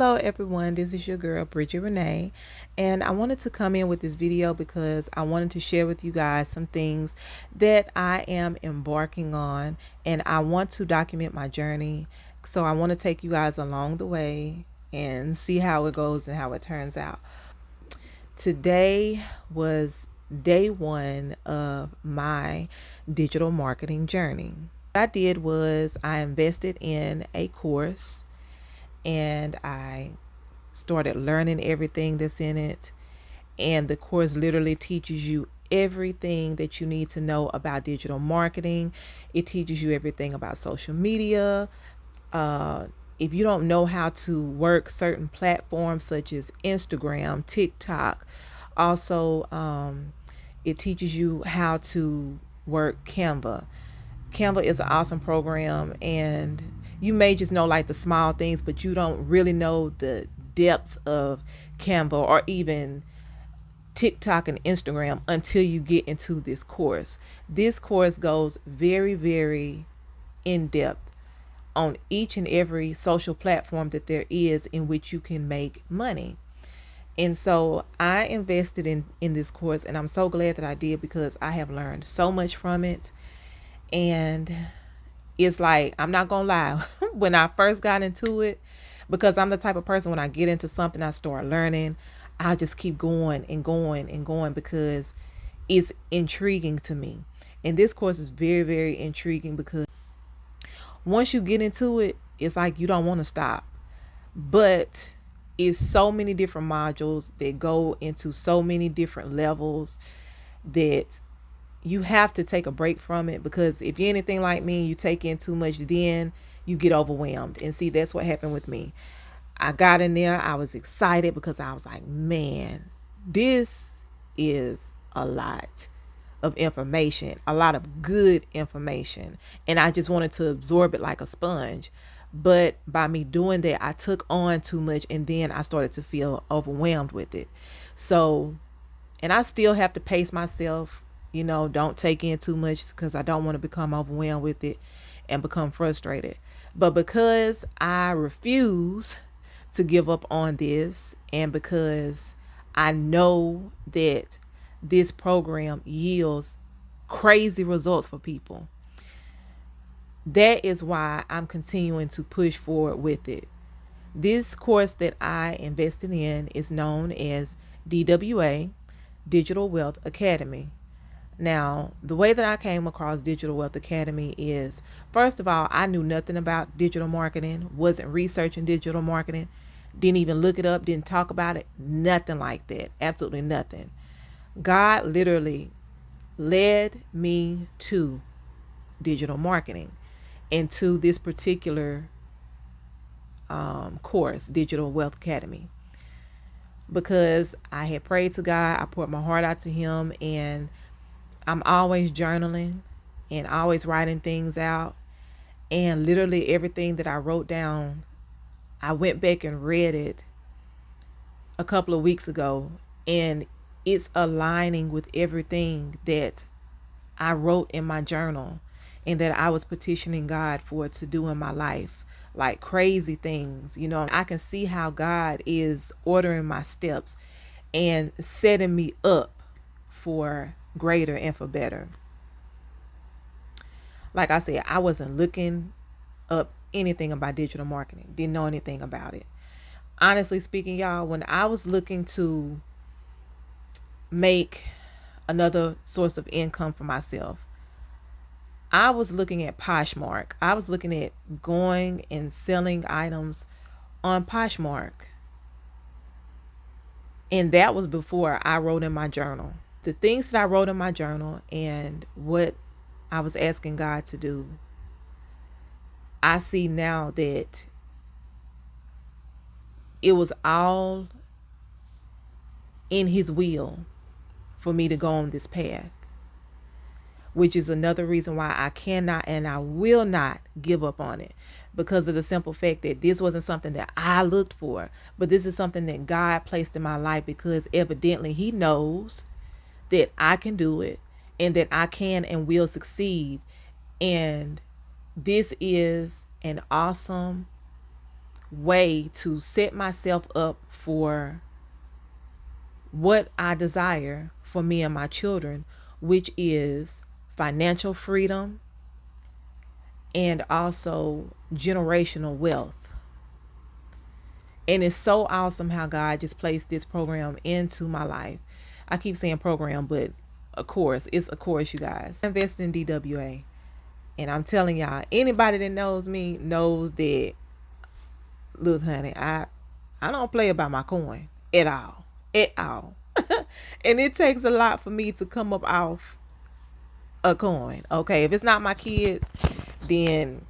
Hello everyone, this is your girl Bridget Renee, and I wanted to come in with this video because I wanted to share with you guys some things that I am embarking on, and I want to document my journey. So I want to take you guys along the way and see how it goes and how it turns out. Today was day one of my digital marketing journey. What I did was I invested in a course and I started learning everything that's in it. And the course literally teaches you everything that you need to know about digital marketing. It teaches you everything about social media. If you don't know how to work certain platforms such as Instagram, TikTok, also it teaches you how to work Canva. Canva is an awesome program, and you may just know like the small things, but you don't really know the depths of Canva or even TikTok and Instagram until you get into this course. This course goes very, very in depth on each and every social platform that there is in which you can make money. And so I invested in this course, and I'm so glad that I did because I have learned so much from it. And it's like, I'm not gonna lie, when I first got into it, because I'm the type of person, when I get into something, I start learning, I'll just keep going and going and going because it's intriguing to me. And this course is very, very intriguing because once you get into it, it's like you don't want to stop. But it's so many different modules that go into so many different levels that you have to take a break from it, because if you're anything like me, you take in too much, then you get overwhelmed. And see, that's what happened with me. I got in there, I was excited because I was like, man, this is a lot of information, a lot of good information, and I just wanted to absorb it like a sponge. But by me doing that, I took on too much, and then I started to feel overwhelmed with it. So, and I still have to pace myself, don't take in too much because I don't want to become overwhelmed with it and become frustrated. But because I refuse to give up on this, and because I know that this program yields crazy results for people, that is why I'm continuing to push forward with it. This course that I invested in is known as DWA, Digital Wealth Academy. Now, the way that I came across Digital Wealth Academy is, first of all, I knew nothing about digital marketing, wasn't researching digital marketing, didn't even look it up, didn't talk about it, nothing like that, absolutely nothing. God literally led me to digital marketing and to this particular course, Digital Wealth Academy, because I had prayed to God, I poured my heart out to Him, and I'm always journaling and always writing things out. And literally everything that I wrote down, I went back and read it a couple of weeks ago, and it's aligning with everything that I wrote in my journal and that I was petitioning God for to do in my life. Like crazy things, I can see how God is ordering my steps and setting me up for greater and for better. Like I said, I wasn't looking up anything about digital marketing, didn't know anything about it. Honestly speaking, y'all, when I was looking to make another source of income for myself, I was looking at Poshmark. I was looking at going and selling items on Poshmark. And that was before I wrote in my journal. The things that I wrote in my journal and what I was asking God to do, I see now that it was all in His will for me to go on this path, which is another reason why I cannot and I will not give up on it, because of the simple fact that this wasn't something that I looked for, but this is something that God placed in my life, because evidently He knows that I can do it and that I can and will succeed. And this is an awesome way to set myself up for what I desire for me and my children, which is financial freedom and also generational wealth. And it's so awesome how God just placed this program into my life. I keep saying program, but of course, it's a course, you guys. I invested in DWA. And I'm telling y'all, anybody that knows me knows that, look, honey, I don't play about my coin at all. At all. And it takes a lot for me to come up off a coin. Okay. If it's not my kids, then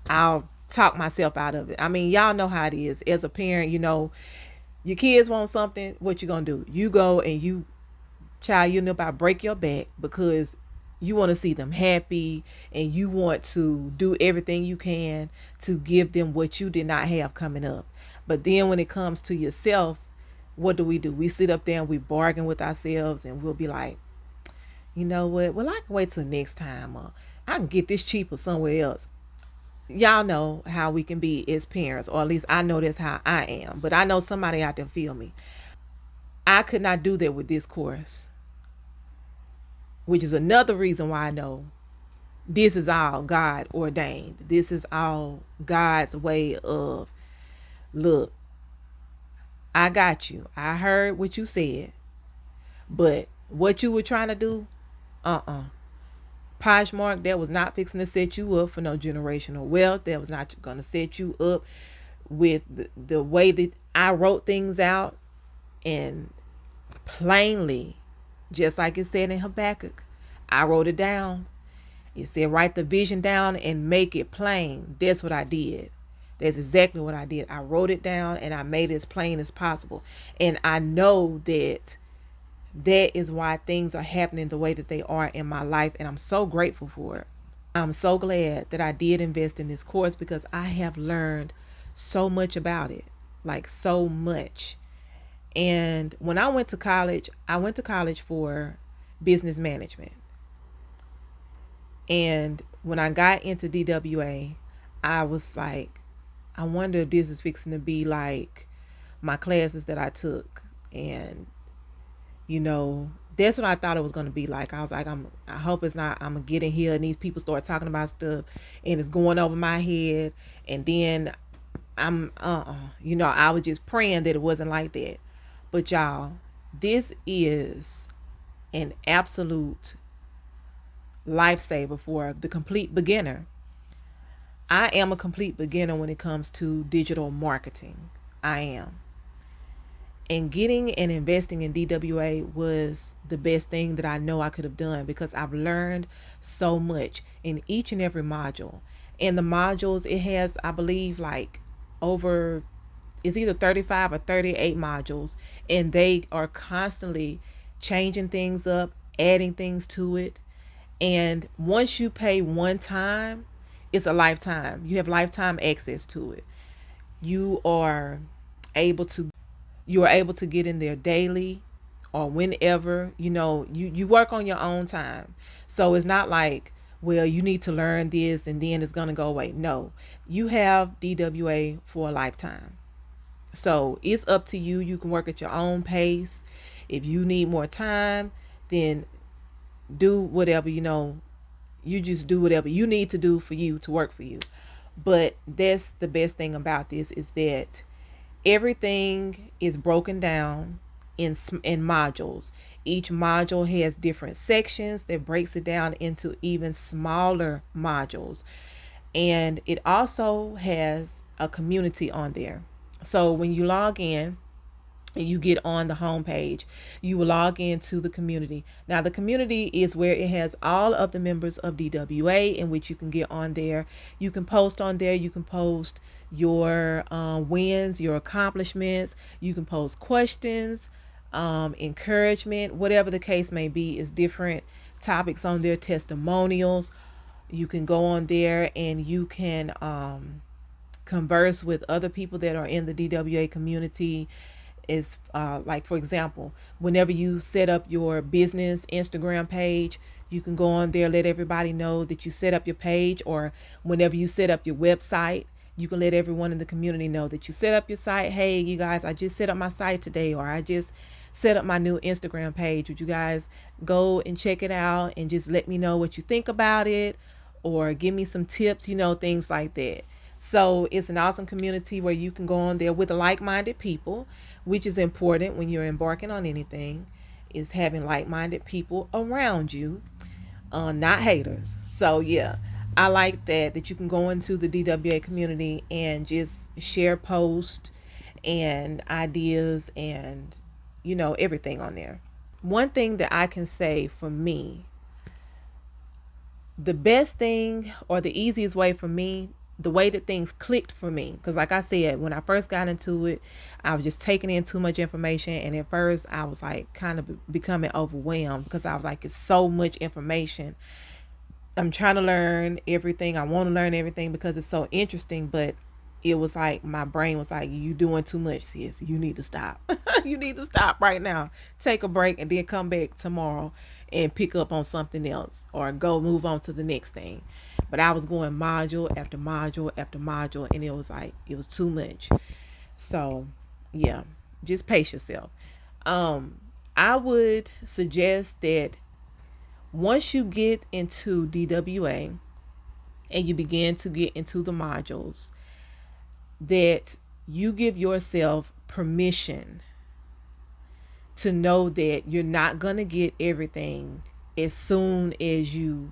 I'll talk myself out of it. I mean, y'all know how it is. As a parent, you know, your kids want something, what you gonna do? You go and you, child, you know about break your back because you want to see them happy and you want to do everything you can to give them what you did not have coming up. But then when it comes to yourself, what do? We sit up there and we bargain with ourselves and we'll be like, you know what? Well, I can wait till next time. I can get this cheaper somewhere else. Y'all know how we can be as parents, or at least I know that's how I am. But I know somebody out there feel me. I could not do that with this course, which is another reason why I know this is all God ordained. This is all God's way of, look, I got you. I heard what you said, but what you were trying to do, Poshmark, that was not fixing to set you up for no generational wealth. That was not going to set you up with the way that I wrote things out, and plainly, just like it said in Habakkuk, I wrote it down. It said, write the vision down and make it plain. That's what I did. That's exactly what I did. I wrote it down and I made it as plain as possible. And I know that that is why things are happening the way that they are in my life. And I'm so grateful for it. I'm so glad that I did invest in this course because I have learned so much about it. Like so much. And when I went to college for business management. And when I got into DWA, I was like, I wonder if this is fixing to be like my classes that I took. And, you know, that's what I thought it was going to be like. I was like, I hope it's not, I'm going to get in here and these people start talking about stuff and it's going over my head. And then you know, I was just praying that it wasn't like that. But y'all, this is an absolute lifesaver for the complete beginner. I am a complete beginner when it comes to digital marketing. I am. And getting and investing in DWA was the best thing that I know I could have done because I've learned so much in each and every module. And the modules, it has, I believe, like over, it's either 35 or 38 modules. And they are constantly changing things up, adding things to it. And once you pay one time, it's a lifetime. You have lifetime access to it. You are able to get in there daily or whenever, you know, you work on your own time. So it's not like, well, you need to learn this and then it's going to go away. No, you have DWA for a lifetime. So it's up to you. You can work at your own pace. If you need more time, then do whatever, you know, you just do whatever you need to do for you to work for you. But that's the best thing about this is that everything is broken down in modules. Each module has different sections that breaks it down into even smaller modules. And it also has a community on there. So when you log in, and you get on the home page, you will log into the community. Now the community is where it has all of the members of DWA in which you can get on there. You can post on there. You can post your wins, your accomplishments. You can post questions, encouragement, whatever the case may be. Is different topics on there, testimonials. You can go on there and you can converse with other people that are in the DWA community. Is like, for example, whenever you set up your business Instagram page, you can go on there, let everybody know that you set up your page, or whenever you set up your website, You can let everyone in the community know that you set up your site. Hey, you guys, I just set up my site today, or I just set up my new Instagram page. Would you guys go and check it out and just let me know what you think about it, or give me some tips, things like that. So it's an awesome community where you can go on there with like-minded people, which is important when you're embarking on anything, is having like-minded people around you, not haters. So yeah, I like that you can go into the DWA community and just share posts and ideas and everything on there. One thing that I can say for me, the best thing or the easiest way for me, the way that things clicked for me, because like I said, when I first got into it, I was just taking in too much information, and at first I was like kind of becoming overwhelmed because I was like, it's so much information. I'm trying to learn everything. I want to learn everything because it's so interesting, but it was like my brain was like, you doing too much, sis. You need to stop. You need to stop right now. Take a break and then come back tomorrow and pick up on something else, or go move on to the next thing. But I was going module after module after module, and it was like, it was too much. So yeah, just pace yourself. I would suggest that once you get into DWA and you begin to get into the modules, that you give yourself permission to know that you're not going to get everything as soon as you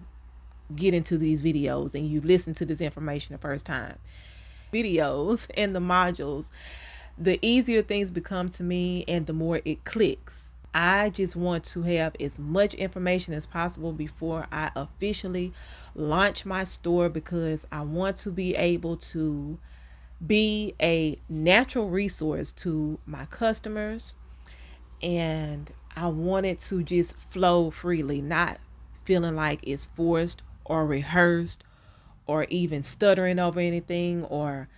get into these videos and you listen to this information the first time. Videos and the modules, the easier things become to me and the more it clicks. I just want to have as much information as possible before I officially launch my store, because I want to be able to be a natural resource to my customers, and I want it to just flow freely, not feeling like it's forced or rehearsed or even stuttering over anything, or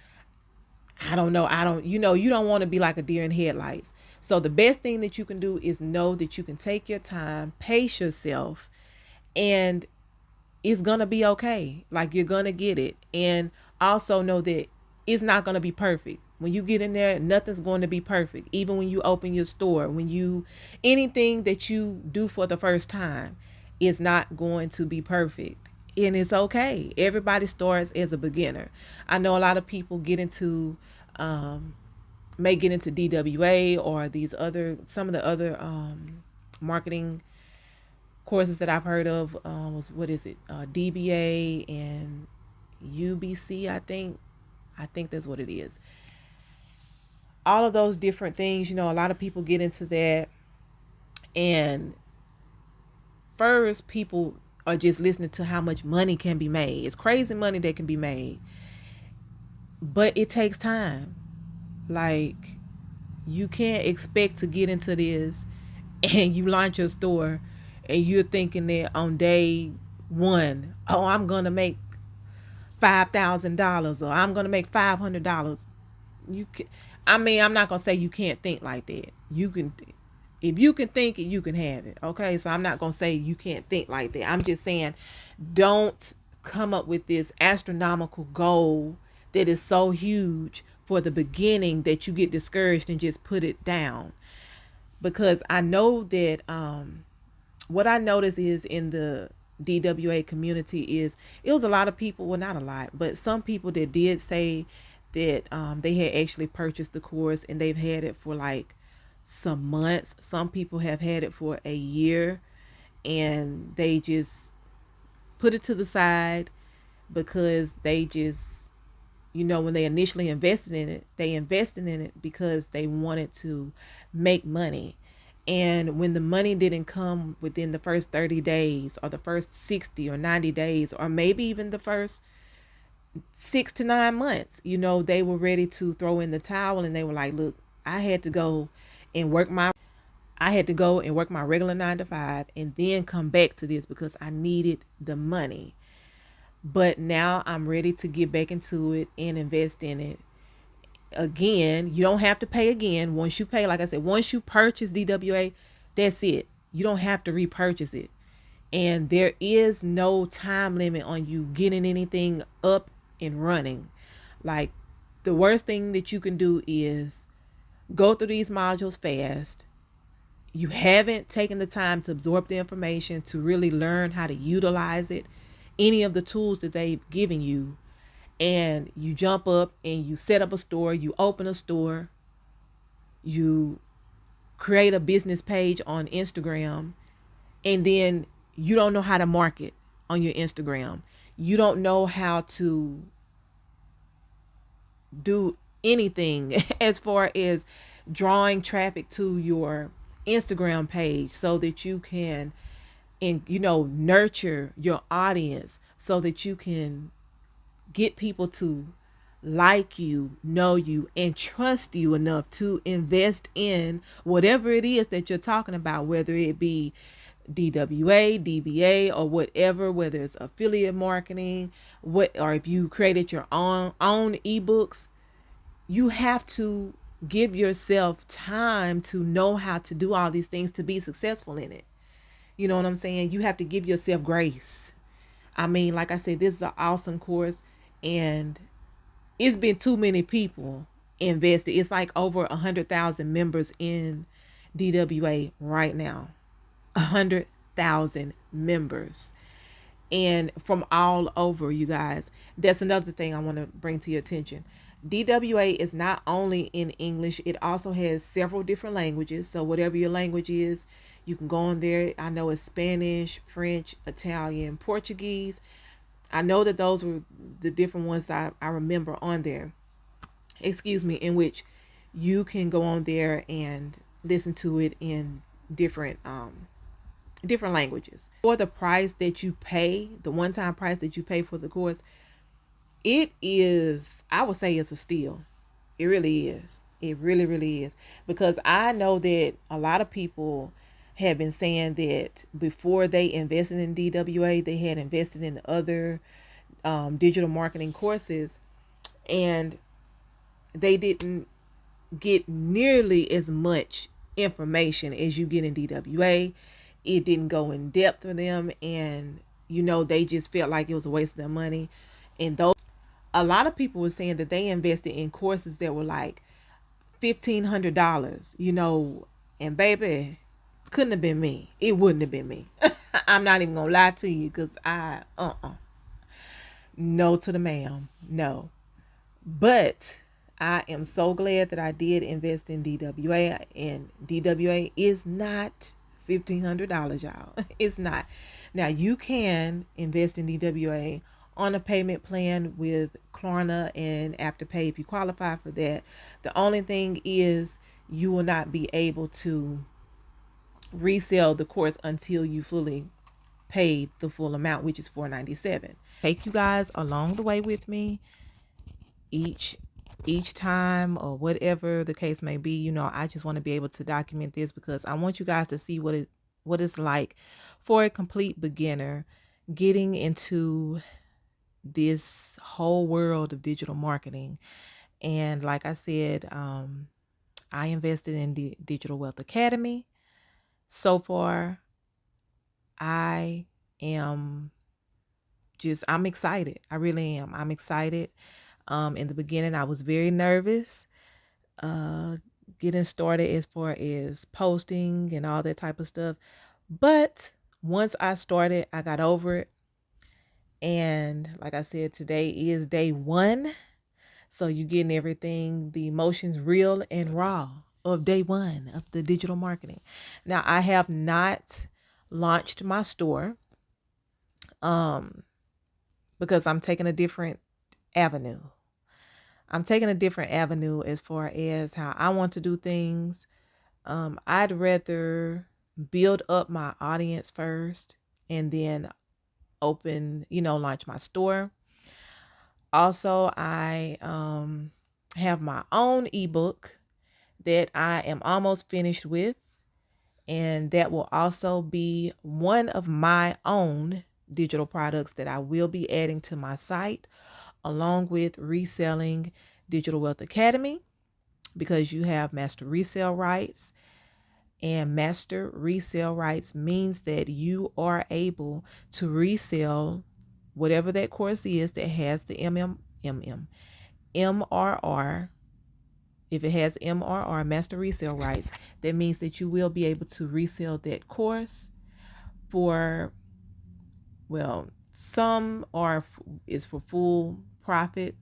I don't know. You don't want to be like a deer in headlights. So the best thing that you can do is know that you can take your time, pace yourself, and it's going to be okay. Like, you're going to get it. And also know that it's not going to be perfect. When you get in there, nothing's going to be perfect. Even when you open your store, anything that you do for the first time is not going to be perfect. And it's okay. Everybody starts as a beginner. I know a lot of people may get into DWA or some of the other marketing courses that I've heard of. What is it? DBA and UBC, I think. I think that's what it is. All of those different things, a lot of people get into that. And first, people are just listening to how much money can be made. It's crazy money that can be made. But it takes time. Like, you can't expect to get into this and you launch your store and you're thinking that on day one, oh, I'm going to make $5,000 or I'm going to make $500. I'm not going to say you can't think like that. You can, if you can think it, you can have it. Okay. So I'm not going to say you can't think like that. I'm just saying, don't come up with this astronomical goal that is so huge for the beginning that you get discouraged and just put it down. Because I know that what I noticed is in the DWA community is it was a lot of people, well, not a lot, but some people that did say that they had actually purchased the course and they've had it for like some months. Some people have had it for a year and they just put it to the side because they just, when they initially invested in it, they invested in it because they wanted to make money. And when the money didn't come within the first 30 days or the first 60 or 90 days, or maybe even the first 6 to 9 months, they were ready to throw in the towel, and they were like, look, I had to go and work my regular 9 to 5 and then come back to this because I needed the money. But now I'm ready to get back into it and invest in it again. You don't have to pay again. Once you pay, like I said, once you purchase DWA, that's it. You don't have to repurchase it. And there is no time limit on you getting anything up and running. Like, the worst thing that you can do is go through these modules fast. You haven't taken the time to absorb the information, to really learn how to utilize it, any of the tools that they've given you, and you jump up and you set up a store, you open a store, you create a business page on Instagram, and then you don't know how to market on your Instagram. You don't know how to do anything as far as drawing traffic to your Instagram page so that you can, and nurture your audience so that you can get people to like you, know you, and trust you enough to invest in whatever it is that you're talking about, whether it be DWA, DBA, or whatever, whether it's affiliate marketing, or if you created your own ebooks. You have to give yourself time to know how to do all these things to be successful in it. You know what I'm saying? You have to give yourself grace. I mean, like I said, this is an awesome course, and it's been too many people invested. It's like over 100,000 members in DWA right now. 100,000 members, and from all over, you guys. That's another thing I want to bring to your attention. DWA is not only in English, it also has several different languages. So whatever your language is, you can go on there. I know it's Spanish, French, Italian, Portuguese. I know that those were the different ones I remember on there. Excuse me, in which you can go on there and listen to it in different languages. For the price that you pay, the one-time price that you pay for the course, it is, I would say, it's a steal. It really is. It really, really is. Because I know that a lot of people have been saying that before they invested in DWA, they had invested in other digital marketing courses, and they didn't get nearly as much information as you get in DWA. It didn't go in depth for them, and they just felt like it was a waste of their money. And a lot of people were saying that they invested in courses that were like $1,500, and baby, couldn't have been me. It wouldn't have been me. I'm not even gonna lie to you, because no to the ma'am, no. But I am so glad that I did invest in DWA, and DWA is not $1,500, y'all. It's not. Now, you can invest in DWA on a payment plan with Klarna and Afterpay if you qualify for that. The only thing is, you will not be able to resell the course until you fully paid the full amount, which is $497. Take you guys along the way with me each time, or whatever the case may be. I just want to be able to document this because I want you guys to see what it's like for a complete beginner getting into this whole world of digital marketing. And like I said, I invested in the Digital Wealth Academy. So far, I'm excited. I really am. I'm excited. In the beginning, I was very nervous, getting started as far as posting and all that type of stuff. But once I started, I got over it. And like I said, today is day 1. So you're getting everything, the emotions real and raw of day 1 of the digital marketing. Now, I have not launched my store because I'm taking a different avenue. I'm taking a different avenue as far as how I want to do things. I'd rather build up my audience first and then launch my store. Also, I have my own ebook that I am almost finished with, and that will also be one of my own digital products that I will be adding to my site, along with reselling Digital Wealth Academy, because you have master resale rights. And master resale rights means that you are able to resell whatever that course is that has the MRR, if it has MRR, master resale rights, that means that you will be able to resell that course for, well, some is for full profit,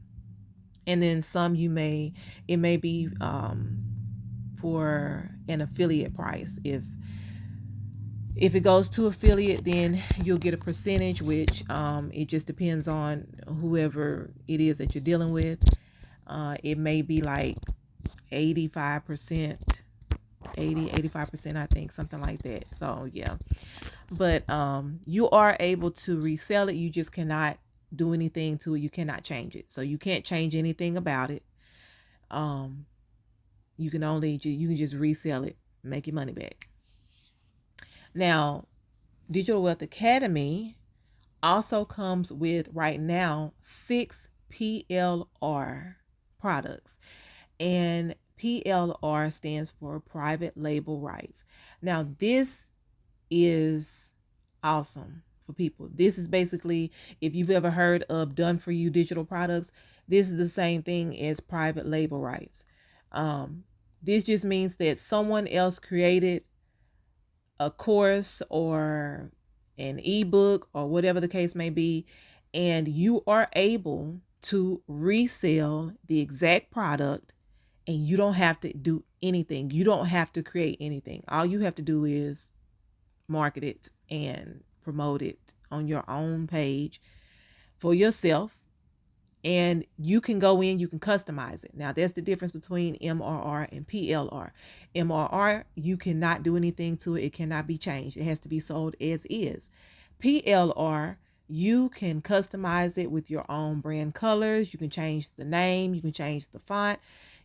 and then some it may be for an affiliate price. If it goes to affiliate, then you'll get a percentage, which it just depends on whoever it is that you're dealing with. It may be like 85%, 85%, I think, something like that. So yeah, but you are able to resell it. You just cannot do anything to it. You cannot change it. So you can't change anything about it. You can just resell it, make your money back. Now, Digital Wealth Academy also comes with, right now, 6 PLR products. And PLR stands for private label rights. Now, this is awesome for people. This is basically, if you've ever heard of done for you digital products, this is the same thing as private label rights. This just means that someone else created a course or an ebook or whatever the case may be, and you are able to resell the exact product, and you don't have to do anything. You don't have to create anything. All you have to do is market it and promote it on your own page for yourself, and you can go in, you can customize it. Now, that's the difference between MRR and PLR. MRR, you cannot do anything to it. It cannot be changed. It has to be sold as is. PLR, you can customize it with your own brand colors. You can change the name. You can change the font.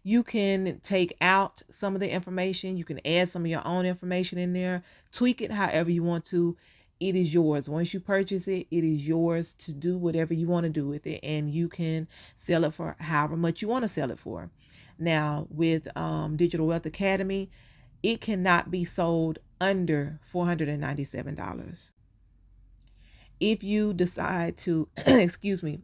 You can take out some of the information. You can add some of your own information in there. Tweak it however you want to. It is yours. Once you purchase it, it is yours to do whatever you want to do with it, and you can sell it for however much you want to sell it for. Now, with Digital Wealth Academy, it cannot be sold under $497. If you decide to, excuse me,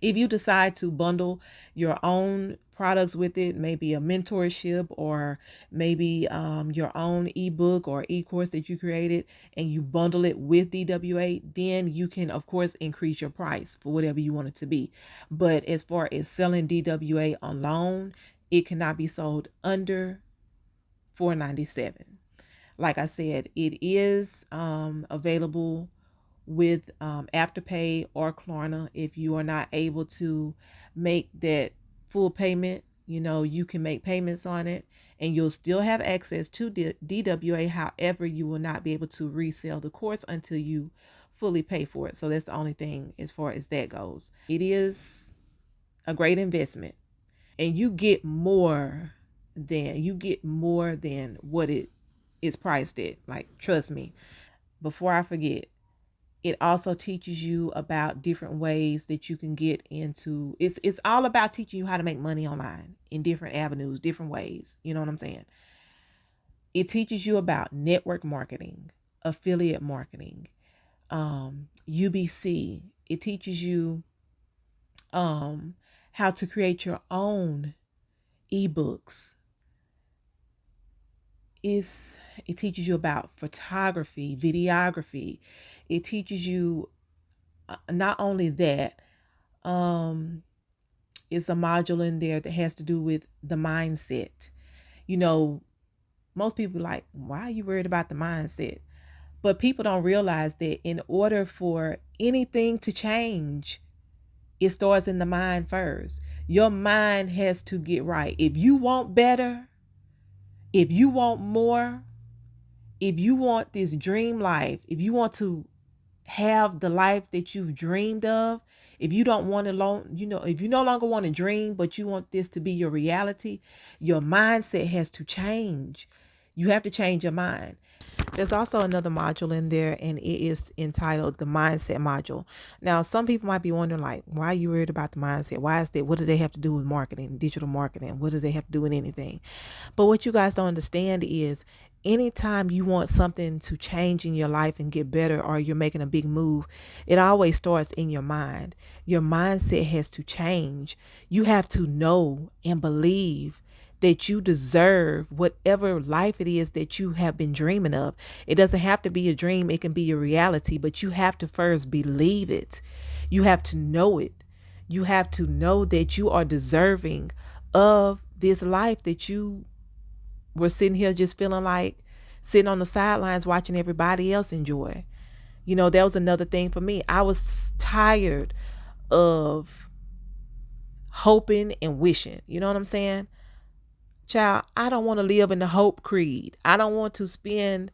if you decide to bundle your own products with it, maybe a mentorship or maybe your own ebook or e-course that you created, and you bundle it with DWA, then you can, of course, increase your price for whatever you want it to be. But as far as selling DWA alone, it cannot be sold under $497. Like I said, it is available with Afterpay or Klarna. If you are not able to make that full payment, you can make payments on it and you'll still have access to DWA. However, you will not be able to resell the course until you fully pay for it. So that's the only thing as far as that goes. It is a great investment, and you get more than what it is priced at. Like, trust me. Before I forget, it also teaches you about different ways that you can get into. It's all about teaching you how to make money online in different avenues, different ways. You know what I'm saying? It teaches you about network marketing, affiliate marketing, UBC. It teaches you how to create your own ebooks. It teaches you about photography, videography. It teaches you not only that, it's a module in there that has to do with the mindset. Most people are like, why are you worried about the mindset? But people don't realize that in order for anything to change, it starts in the mind first. Your mind has to get right. If you want better, if you want more, if you want this dream life, if you want to have the life that you've dreamed of, if you don't want to, if you no longer want to dream, but you want this to be your reality, your mindset has to change. You have to change your mind. There's also another module in there, and it is entitled the mindset module. Now, some people might be wondering, like, why are you worried about the mindset? Why is that? What does they have to do with marketing, digital marketing? What does they have to do with anything? But what you guys don't understand is anytime you want something to change in your life and get better, or you're making a big move, it always starts in your mind. Your mindset has to change. You have to know and believe that you deserve whatever life it is that you have been dreaming of. It doesn't have to be a dream, it can be a reality, but you have to first believe it. You have to know it. You have to know that you are deserving of this life that you were sitting here just feeling like sitting on the sidelines watching everybody else enjoy. You know, that was another thing for me. I was tired of hoping and wishing. You know what I'm saying? Child, I don't want to live in the hope creed. I don't want to spend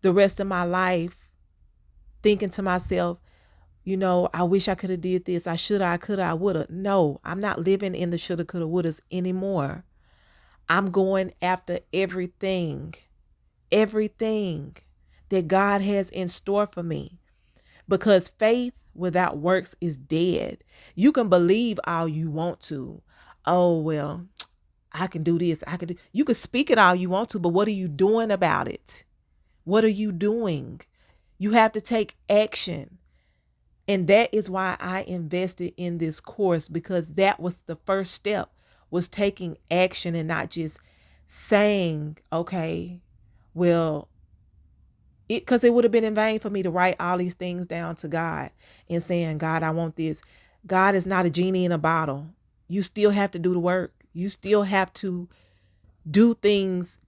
the rest of my life thinking to myself, you know, I wish I could have did this. I should have, I could have, I would have. No, I'm not living in the shoulda, coulda, wouldas anymore. I'm going after everything that God has in store for me, because faith without works is dead. You can believe all you want to. Oh, well, I can do this. You can speak it all you want to, but what are you doing about it? What are you doing? You have to take action. And that is why I invested in this course, because that was the first step, was taking action and not just saying, okay, well, because it would have been in vain for me to write all these things down to God and saying, God, I want this. God is not a genie in a bottle. You still have to do the work. You still have to do things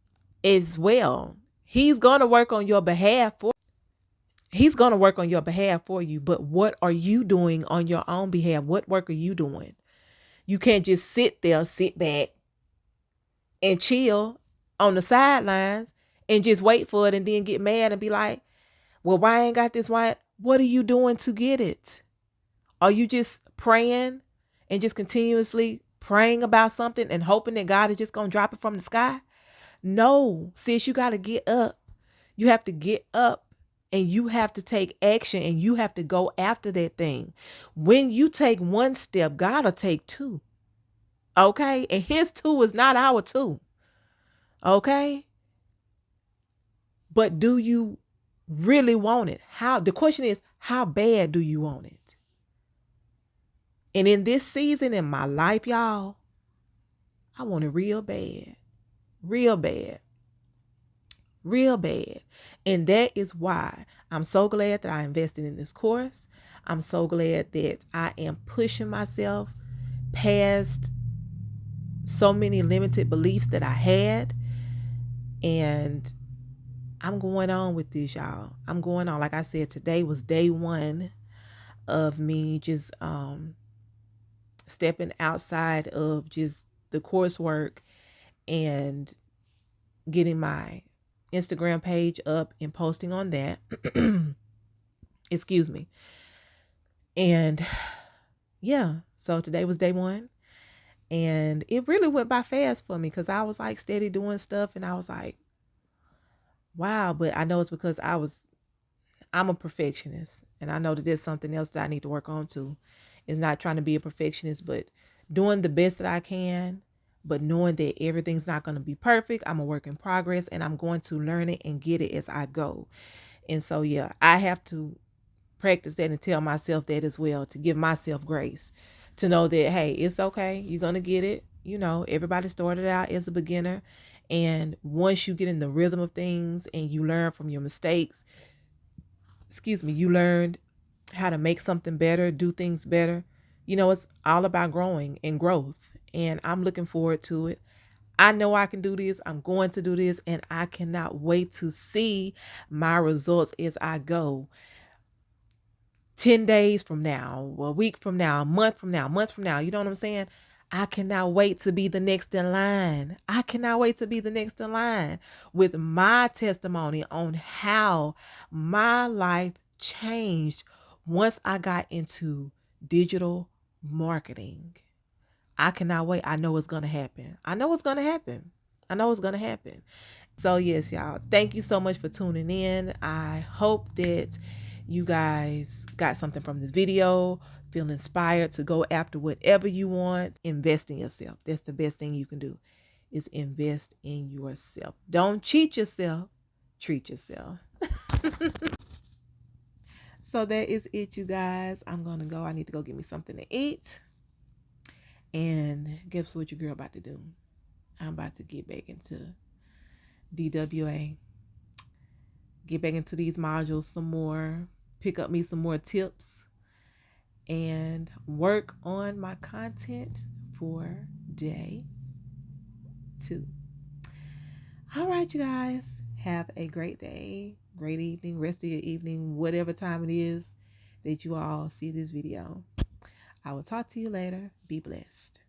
as well. He's going to work on your behalf for you. But what are you doing on your own behalf? What work are you doing? You can't just sit back and chill on the sidelines and just wait for it and then get mad and be like, well, why I ain't got this? Why? What are you doing to get it? Are you just praying and just continuously praying about something and hoping that God is just going to drop it from the sky? No, sis, you got to get up. You have to get up and you have to take action and you have to go after that thing. When you take one step, God will take two. Okay? And his two is not our two. Okay? But do you really want it? The question is, how bad do you want it? And in this season in my life, y'all, I want it real bad. Real bad. Real bad. And that is why I'm so glad that I invested in this course. I'm so glad that I am pushing myself past so many limited beliefs that I had. And I'm going on with this, y'all. I'm going on. Like I said, today was day one of me just stepping outside of just the coursework and getting my Instagram page up and posting on that. Excuse me. And yeah, so today was day one. And it really went by fast for me because I was like steady doing stuff and I was like, wow. But I know it's because I'm a perfectionist, and I know that there's something else that I need to work on too. Is not trying to be a perfectionist, but doing the best that I can, but knowing that everything's not going to be perfect. I'm a work in progress and I'm going to learn it and get it as I go. And so, yeah, I have to practice that and tell myself that as well, to give myself grace, to know that, hey, it's okay. You're going to get it. You know, everybody started out as a beginner. And once you get in the rhythm of things and you learn from your mistakes, you learned how to make something better, do things better. You know, it's all about growing and growth. And I'm looking forward to it. I know I can do this. I'm going to do this. And I cannot wait to see my results as I go. 10 days from now, a week from now, a month from now, months from now. You know what I'm saying? I cannot wait to be the next in line. I cannot wait to be the next in line with my testimony on how my life changed once I got into digital marketing. I cannot wait. I know it's going to happen. I know it's going to happen. So yes, y'all, thank you so much for tuning in. I hope that you guys got something from this video, feel inspired to go after whatever you want. Invest in yourself. That's the best thing you can do, is invest in yourself. Don't cheat yourself. treat yourself. So that is it, you guys. I'm gonna go. I need to go get me something to eat. And guess what your girl about to do? I'm about to get back into DWA, get back into these modules some more, pick up me some more tips, and work on my content for day 2. All right, you guys, have a great day, great evening, rest of your evening, whatever time it is that you all see this video. I will talk to you later. Be blessed.